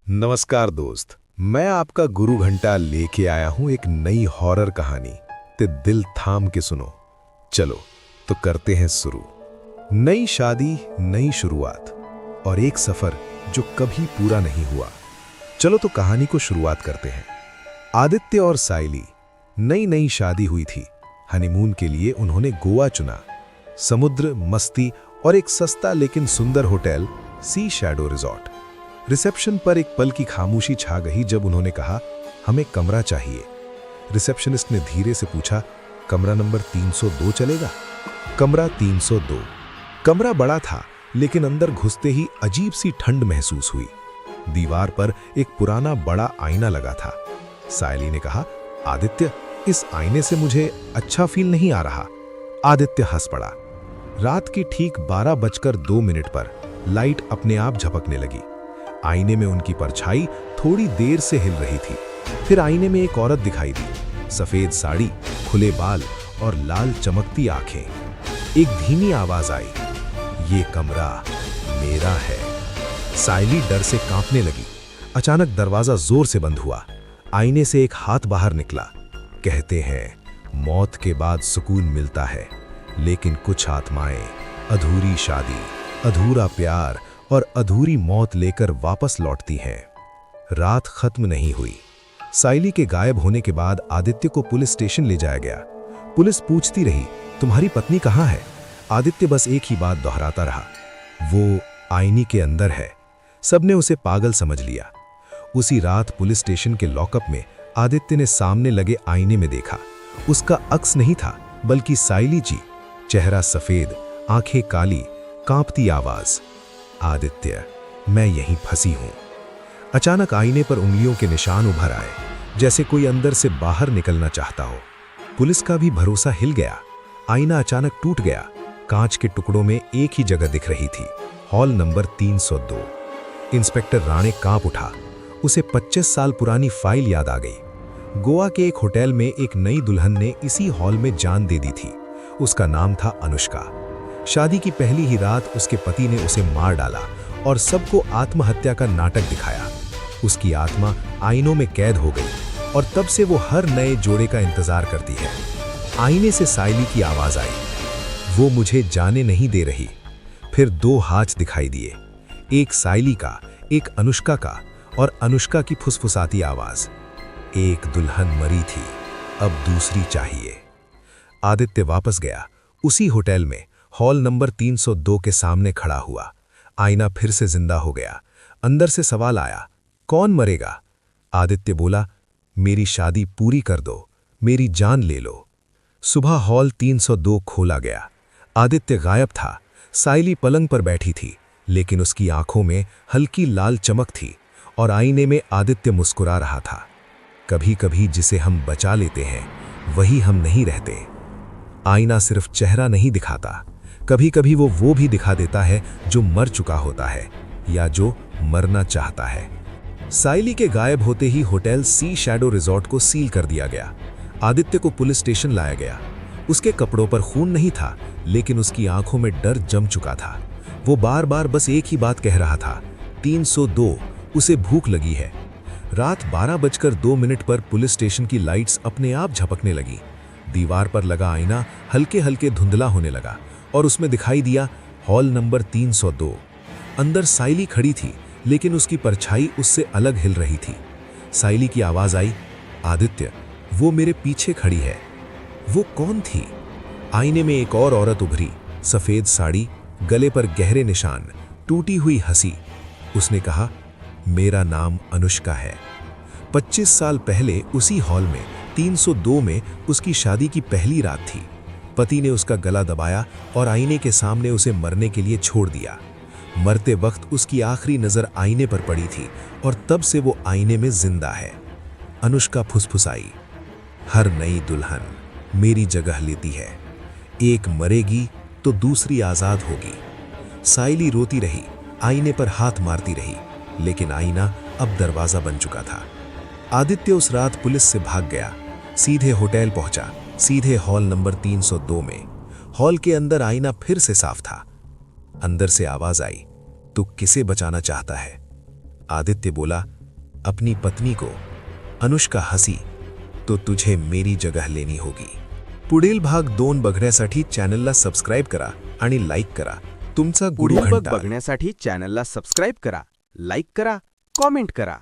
नमस्कार दोस्त। मैं आपका गुरु घंटा लेके आया हूं एक नई हॉरर कहानी। ते दिल थाम के सुनो। चलो तो करते हैं शुरू। नई शादी, नई शुरुआत और एक सफर जो कभी पूरा नहीं हुआ। चलो तो कहानी को शुरुआत करते हैं। आदित्य और साइली, नई नई शादी हुई थी। हनीमून के लिए उन्होंने गोवा चुना। समुद्र, मस्ती और एक सस्ता लेकिन सुंदर होटल, सी शैडो रिजॉर्ट। रिसेप्शन पर एक पल की खामोशी छा गई जब उन्होंने कहा, हमें कमरा चाहिए। रिसेप्शनिस्ट ने धीरे से पूछा, कमरा नंबर 302 चलेगा? कमरा 302। कमरा बड़ा था, लेकिन अंदर घुसते ही अजीब सी ठंड महसूस हुई। दीवार पर एक पुराना बड़ा आईना लगा था। सायली ने कहा, आदित्य, इस आईने से मुझे अच्छा फील नहीं आ रहा। आदित्य हंस पड़ा। रात की ठीक 12:02 पर लाइट अपने आप झपकने लगी। आईने में उनकी परछाई थोड़ी देर से हिल रही थी। फिर आईने में एक औरत दिखाई दी। सफेद साड़ी, खुले बाल और लाल चमकती आंखें। एक धीमी आवाज आई, ये कमरा मेरा है। सायली डर से कांपने लगी। अचानक दरवाजा जोर से बंद हुआ। आईने से एक हाथ बाहर निकला। कहते हैं, मौत के बाद सुकून मिलता है, लेकिन कुछ आत्माएं अधूरी शादी, अधूरा प्यार और अधूरी मौत लेकर वापस लौटती हैं। रात खत्म नहीं हुई। सायली के गायब होने के बाद आदित्य को पुलिस स्टेशन ले जाया गया। पुलिस पूछती रही, तुम्हारी पत्नी कहाँ है? आदित्य बस एक ही बात दोहराता रहा, वो आईने के अंदर है। सबने उसे पागल समझ लिया। उसी रात पुलिस स्टेशन के लॉकअप में आदित्य ने सामने लगे आईने में देखा। उसका अक्स नहीं था, बल्कि सायली जी। चेहरा सफेद, आंखें काली, कांपती आवाज, आदित्य, मैं यहीं फंसी हूं। अचानक आईने पर उंगलियों के निशान उभर आए, जैसे कोई अंदर से बाहर निकलना चाहता हो। पुलिस का भी भरोसा हिल गया। आईना अचानक टूट गया। कांच के टुकड़ों में एक ही जगह दिख रही थी, हॉल नंबर 302। इंस्पेक्टर राणे कांप उठा। उसे 25 साल पुरानी फाइल याद आ गई। गोवा के एक होटल में एक नई दुल्हन ने इसी हॉल में जान दे दी थी। उसका नाम था अनुष्का। शादी की पहली ही रात उसके पति ने उसे मार डाला और सबको आत्महत्या का नाटक दिखाया। उसकी आत्मा आईनों में कैद हो गई और तब से वो हर नए जोड़े का इंतजार करती है। आईने से सायली की आवाज आई, वो मुझे जाने नहीं दे रही। फिर 2 हाथ दिखाई दिए, एक सायली का, एक अनुष्का का, और अनुष्का की फुसफुसाती आवाज, एक दुल्हन मरी थी, अब दूसरी चाहिए। आदित्य वापस गया। उसी होटल में हॉल नंबर 302 के सामने खड़ा हुआ। आईना फिर से जिंदा हो गया। अंदर से सवाल आया, कौन मरेगा? आदित्य बोला, मेरी शादी पूरी कर दो, मेरी जान ले लो। सुबह हॉल 302 खोला गया। आदित्य गायब था। सायली पलंग पर बैठी थी, लेकिन उसकी आंखों में हल्की लाल चमक थी और आईने में आदित्य मुस्कुरा रहा था। कभी कभी जिसे हम बचा लेते हैं, वही हम नहीं रहते। आईना सिर्फ चेहरा नहीं दिखाता, कभी कभी वो भी दिखा देता है जो मर चुका होता है या जो मरना चाहता है। सायली के गायब होते ही होटल सी शैडो रिजॉर्ट को सील कर दिया गया। आदित्य को पुलिस स्टेशन लाया गया। उसके कपड़ों पर खून नहीं था, लेकिन उसकी आंखों में डर जम चुका था। वो बार बार बस एक ही बात कह रहा था, 302, उसे भूख लगी है। रात 12:02 पर पुलिस स्टेशन की लाइट्स अपने आप झपकने लगी। दीवार पर लगा आईना हल्के हल्के धुंधला होने लगा और उसमें दिखाई दिया हॉल नंबर 302। अंदर सायली खड़ी थी, लेकिन उसकी परछाई उससे अलग हिल रही थी। सायली की आवाज आई, आदित्य, वो मेरे पीछे खड़ी है। वो कौन थी? आईने में एक और औरत उभरी, सफेद साड़ी, गले पर गहरे निशान, टूटी हुई हंसी। उसने कहा, मेरा नाम अनुष्का है। 25 साल पहले उसी हॉल में 302 में उसकी शादी की पहली रात थी। पति ने उसका गला दबाया और आईने के सामने उसे मरने के लिए छोड़ दिया। मरते वक्त उसकी आखिरी नजर आईने पर पड़ी थी और तब से वो आईने में जिंदा है। अनुष्का फुसफुसाई, हर नई दुल्हन मेरी जगह लेती है। एक मरेगी तो दूसरी आजाद होगी। सायली रोती रही, आईने पर हाथ मारती रही, लेकिन आईना अब दरवाजा बन चुका था। आदित्य उस रात पुलिस से भाग गया, सीधे होटल पहुंचा, सीधे हॉल नंबर 302 में। हॉल के अंदर आईना फिर से साफ था। अंदर से आवाज आई, तू किसे बचाना चाहता है? आदित्य बोला, अपनी पत्नी को, अनुष्का हसी, तो तुझे मेरी जगह लेनी होगी. पुढील भाग 2 बघण्यासाठी चॅनलला सबस्क्राईब करा आणि लाईक करा. तुमचा गुरु पुढील भाग घंटाल. बघण्यासाठी चॅनलला सबस्क्राईब करा, लाईक करा, कॉमेंट करा.